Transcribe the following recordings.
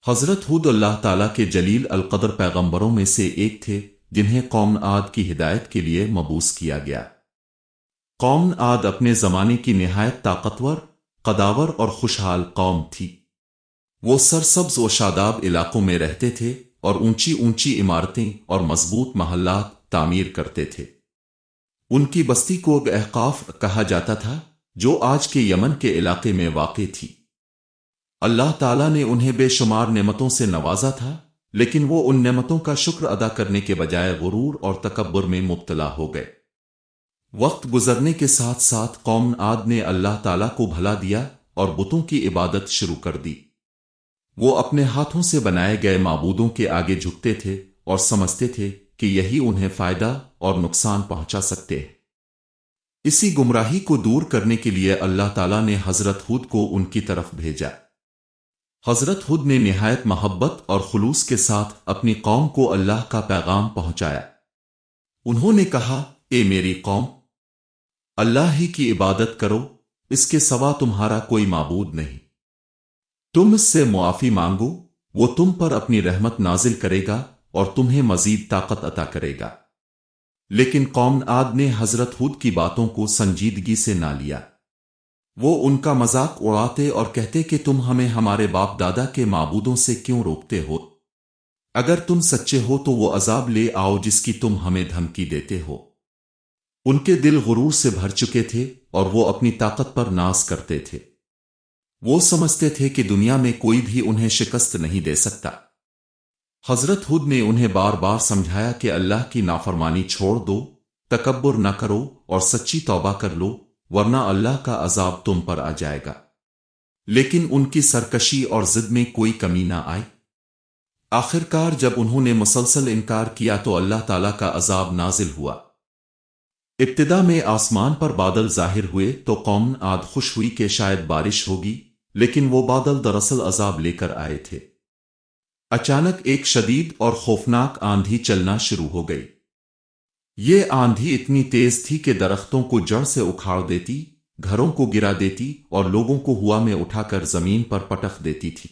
حضرت ہود اللہ تعالیٰ کے جلیل القدر پیغمبروں میں سے ایک تھے جنہیں قوم عاد کی ہدایت کے لیے مبعوث کیا گیا۔ قوم عاد اپنے زمانے کی نہایت طاقتور، قداور اور خوشحال قوم تھی۔ وہ سرسبز و شاداب علاقوں میں رہتے تھے اور اونچی اونچی عمارتیں اور مضبوط محلات تعمیر کرتے تھے۔ ان کی بستی کو احقاف کہا جاتا تھا، جو آج کے یمن کے علاقے میں واقع تھی۔ اللہ تعالیٰ نے انہیں بے شمار نعمتوں سے نوازا تھا، لیکن وہ ان نعمتوں کا شکر ادا کرنے کے بجائے غرور اور تکبر میں مبتلا ہو گئے۔ وقت گزرنے کے ساتھ ساتھ قوم عاد نے اللہ تعالیٰ کو بھلا دیا اور بتوں کی عبادت شروع کر دی۔ وہ اپنے ہاتھوں سے بنائے گئے معبودوں کے آگے جھکتے تھے اور سمجھتے تھے کہ یہی انہیں فائدہ اور نقصان پہنچا سکتے ہیں۔ اسی گمراہی کو دور کرنے کے لیے اللہ تعالیٰ نے حضرت ہود کو ان کی طرف بھیجا۔ حضرت ہود نے نہایت محبت اور خلوص کے ساتھ اپنی قوم کو اللہ کا پیغام پہنچایا۔ انہوں نے کہا، اے میری قوم، اللہ ہی کی عبادت کرو، اس کے سوا تمہارا کوئی معبود نہیں۔ تم اس سے معافی مانگو، وہ تم پر اپنی رحمت نازل کرے گا اور تمہیں مزید طاقت عطا کرے گا۔ لیکن قوم عاد نے حضرت ہود کی باتوں کو سنجیدگی سے نہ لیا۔ وہ ان کا مذاق اڑاتے اور کہتے کہ تم ہمیں ہمارے باپ دادا کے معبودوں سے کیوں روکتے ہو؟ اگر تم سچے ہو تو وہ عذاب لے آؤ جس کی تم ہمیں دھمکی دیتے ہو۔ ان کے دل غرور سے بھر چکے تھے اور وہ اپنی طاقت پر ناز کرتے تھے۔ وہ سمجھتے تھے کہ دنیا میں کوئی بھی انہیں شکست نہیں دے سکتا۔ حضرت ہود نے انہیں بار بار سمجھایا کہ اللہ کی نافرمانی چھوڑ دو، تکبر نہ کرو اور سچی توبہ کر لو، ورنہ اللہ کا عذاب تم پر آ جائے گا۔ لیکن ان کی سرکشی اور ضد میں کوئی کمی نہ آئی۔ آخرکار جب انہوں نے مسلسل انکار کیا تو اللہ تعالیٰ کا عذاب نازل ہوا۔ ابتدا میں آسمان پر بادل ظاہر ہوئے تو قوم عاد خوش ہوئی کہ شاید بارش ہوگی، لیکن وہ بادل دراصل عذاب لے کر آئے تھے۔ اچانک ایک شدید اور خوفناک آندھی چلنا شروع ہو گئی۔ یہ آندھی اتنی تیز تھی کہ درختوں کو جڑ سے اکھاڑ دیتی، گھروں کو گرا دیتی اور لوگوں کو ہوا میں اٹھا کر زمین پر پٹخ دیتی تھی۔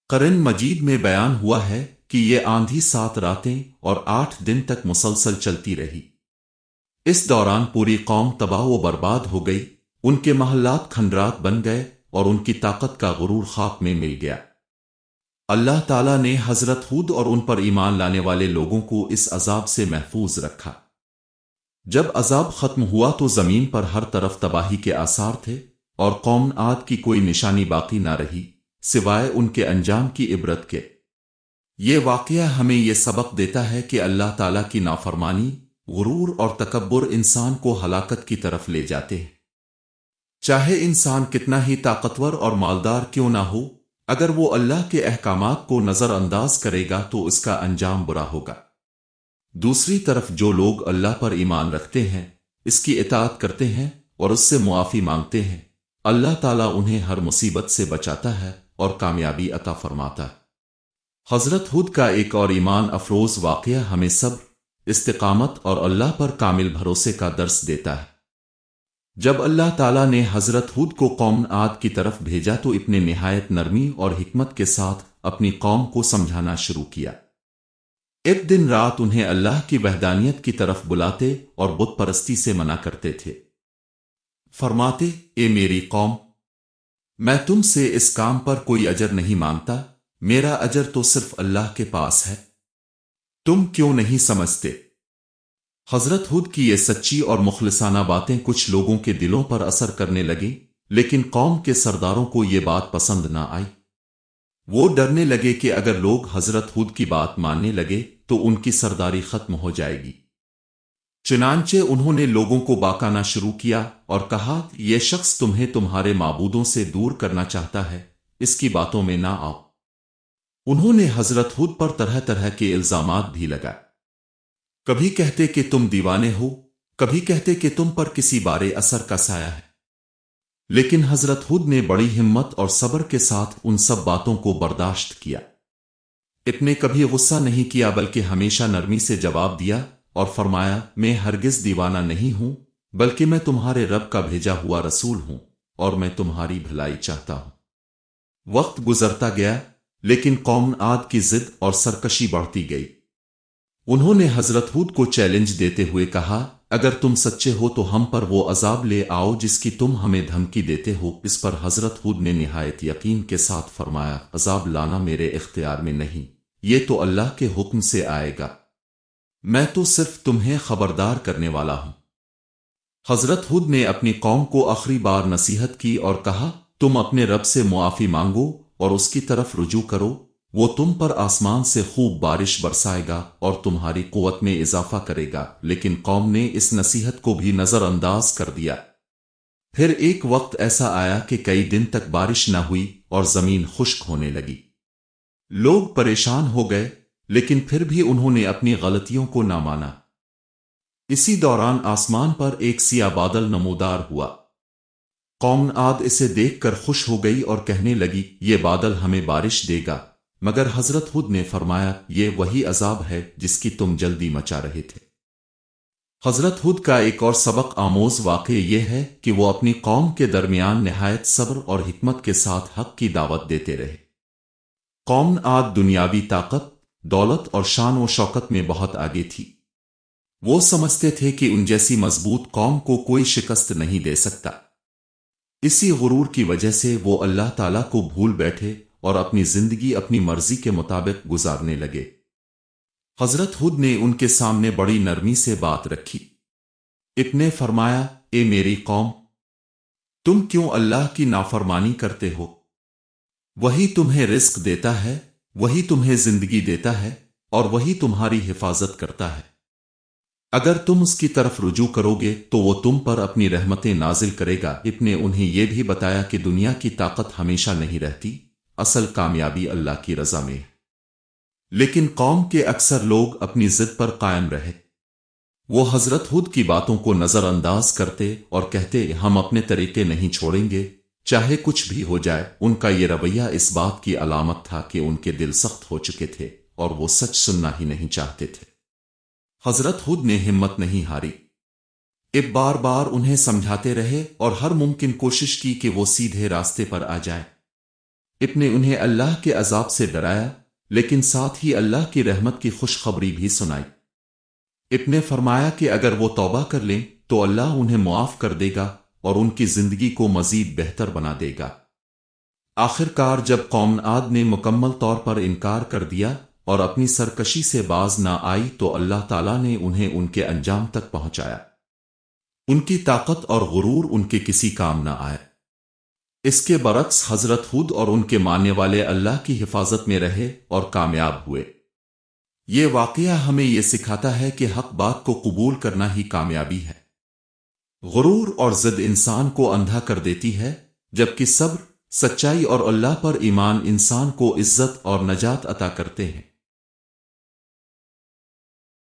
قرآن مجید میں بیان ہوا ہے کہ یہ آندھی 7 راتیں اور 8 دن تک مسلسل چلتی رہی۔ اس دوران پوری قوم تباہ و برباد ہو گئی، ان کے محلات کھنڈرات بن گئے اور ان کی طاقت کا غرور خاک میں مل گیا۔ اللہ تعالیٰ نے حضرت ہود اور ان پر ایمان لانے والے لوگوں کو اس عذاب سے محفوظ رکھا۔ جب عذاب ختم ہوا تو زمین پر ہر طرف تباہی کے آثار تھے اور قوم عاد کی کوئی نشانی باقی نہ رہی سوائے ان کے انجام کی عبرت کے۔ یہ واقعہ ہمیں یہ سبق دیتا ہے کہ اللہ تعالیٰ کی نافرمانی، غرور اور تکبر انسان کو ہلاکت کی طرف لے جاتے ہیں۔ چاہے انسان کتنا ہی طاقتور اور مالدار کیوں نہ ہو، اگر وہ اللہ کے احکامات کو نظر انداز کرے گا تو اس کا انجام برا ہوگا۔ دوسری طرف جو لوگ اللہ پر ایمان رکھتے ہیں، اس کی اطاعت کرتے ہیں اور اس سے معافی مانگتے ہیں، اللہ تعالیٰ انہیں ہر مصیبت سے بچاتا ہے اور کامیابی عطا فرماتا ہے۔ حضرت ہود کا ایک اور ایمان افروز واقعہ ہمیں صبر، استقامت اور اللہ پر کامل بھروسے کا درس دیتا ہے۔ جب اللہ تعالیٰ نے حضرت ہود کو قوم عاد کی طرف بھیجا تو اپنے نہایت نرمی اور حکمت کے ساتھ اپنی قوم کو سمجھانا شروع کیا۔ ایک دن رات انہیں اللہ کی وحدانیت کی طرف بلاتے اور بت پرستی سے منع کرتے تھے۔ فرماتے، اے میری قوم، میں تم سے اس کام پر کوئی اجر نہیں مانگتا، میرا اجر تو صرف اللہ کے پاس ہے۔ تم کیوں نہیں سمجھتے؟ حضرت ہود کی یہ سچی اور مخلصانہ باتیں کچھ لوگوں کے دلوں پر اثر کرنے لگیں، لیکن قوم کے سرداروں کو یہ بات پسند نہ آئی۔ وہ ڈرنے لگے کہ اگر لوگ حضرت ہود کی بات ماننے لگے تو ان کی سرداری ختم ہو جائے گی۔ چنانچہ انہوں نے لوگوں کو باکانا شروع کیا اور کہا، یہ شخص تمہیں تمہارے معبودوں سے دور کرنا چاہتا ہے، اس کی باتوں میں نہ آؤ۔ انہوں نے حضرت ہود پر طرح طرح کے الزامات بھی لگائے۔ کبھی کہتے کہ تم دیوانے ہو، کبھی کہتے کہ تم پر کسی بارے اثر کا سایہ ہے۔ لیکن حضرت ہود نے بڑی ہمت اور صبر کے ساتھ ان سب باتوں کو برداشت کیا۔ اتنے کبھی غصہ نہیں کیا بلکہ ہمیشہ نرمی سے جواب دیا اور فرمایا، میں ہرگز دیوانہ نہیں ہوں، بلکہ میں تمہارے رب کا بھیجا ہوا رسول ہوں اور میں تمہاری بھلائی چاہتا ہوں۔ وقت گزرتا گیا، لیکن قوم عاد کی ضد اور سرکشی بڑھتی گئی۔ انہوں نے حضرت ہود کو چیلنج دیتے ہوئے کہا، اگر تم سچے ہو تو ہم پر وہ عذاب لے آؤ جس کی تم ہمیں دھمکی دیتے ہو۔ اس پر حضرت ہود نے نہایت یقین کے ساتھ فرمایا، عذاب لانا میرے اختیار میں نہیں، یہ تو اللہ کے حکم سے آئے گا، میں تو صرف تمہیں خبردار کرنے والا ہوں۔ حضرت ہود نے اپنی قوم کو آخری بار نصیحت کی اور کہا، تم اپنے رب سے معافی مانگو اور اس کی طرف رجوع کرو، وہ تم پر آسمان سے خوب بارش برسائے گا اور تمہاری قوت میں اضافہ کرے گا۔ لیکن قوم نے اس نصیحت کو بھی نظر انداز کر دیا۔ پھر ایک وقت ایسا آیا کہ کئی دن تک بارش نہ ہوئی اور زمین خشک ہونے لگی۔ لوگ پریشان ہو گئے، لیکن پھر بھی انہوں نے اپنی غلطیوں کو نہ مانا۔ اسی دوران آسمان پر ایک سیاہ بادل نمودار ہوا۔ قوم عاد اسے دیکھ کر خوش ہو گئی اور کہنے لگی، یہ بادل ہمیں بارش دے گا، مگر حضرت ہود نے فرمایا، یہ وہی عذاب ہے جس کی تم جلدی مچا رہے تھے۔ حضرت ہود کا ایک اور سبق آموز واقعہ یہ ہے کہ وہ اپنی قوم کے درمیان نہایت صبر اور حکمت کے ساتھ حق کی دعوت دیتے رہے۔ قوم عاد دنیاوی طاقت، دولت اور شان و شوکت میں بہت آگے تھی۔ وہ سمجھتے تھے کہ ان جیسی مضبوط قوم کو کوئی شکست نہیں دے سکتا۔ اسی غرور کی وجہ سے وہ اللہ تعالیٰ کو بھول بیٹھے اور اپنی زندگی اپنی مرضی کے مطابق گزارنے لگے۔ حضرت ہود نے ان کے سامنے بڑی نرمی سے بات رکھی۔ ابن فرمایا، اے میری قوم، تم کیوں اللہ کی نافرمانی کرتے ہو؟ وہی تمہیں رزق دیتا ہے، وہی تمہیں زندگی دیتا ہے اور وہی تمہاری حفاظت کرتا ہے۔ اگر تم اس کی طرف رجوع کرو گے تو وہ تم پر اپنی رحمتیں نازل کرے گا۔ ابن انہیں یہ بھی بتایا کہ دنیا کی طاقت ہمیشہ نہیں رہتی، اصل کامیابی اللہ کی رضا میں ہے۔ لیکن قوم کے اکثر لوگ اپنی ضد پر قائم رہے۔ وہ حضرت ہود کی باتوں کو نظر انداز کرتے اور کہتے، ہم اپنے طریقے نہیں چھوڑیں گے چاہے کچھ بھی ہو جائے۔ ان کا یہ رویہ اس بات کی علامت تھا کہ ان کے دل سخت ہو چکے تھے اور وہ سچ سننا ہی نہیں چاہتے تھے۔ حضرت ہود نے ہمت نہیں ہاری، اب بار بار انہیں سمجھاتے رہے اور ہر ممکن کوشش کی کہ وہ سیدھے راستے پر آ جائیں۔ اب نے انہیں اللہ کے عذاب سے ڈرایا، لیکن ساتھ ہی اللہ کی رحمت کی خوشخبری بھی سنائی۔ اب نے فرمایا کہ اگر وہ توبہ کر لیں تو اللہ انہیں معاف کر دے گا اور ان کی زندگی کو مزید بہتر بنا دے گا۔ آخر کار جب قوم عاد نے مکمل طور پر انکار کر دیا اور اپنی سرکشی سے باز نہ آئی تو اللہ تعالیٰ نے انہیں ان کے انجام تک پہنچایا۔ ان کی طاقت اور غرور ان کے کسی کام نہ آئے۔ اس کے برعکس حضرت ہود اور ان کے ماننے والے اللہ کی حفاظت میں رہے اور کامیاب ہوئے۔ یہ واقعہ ہمیں یہ سکھاتا ہے کہ حق بات کو قبول کرنا ہی کامیابی ہے۔ غرور اور ضد انسان کو اندھا کر دیتی ہے، جبکہ صبر، سچائی اور اللہ پر ایمان انسان کو عزت اور نجات عطا کرتے ہیں۔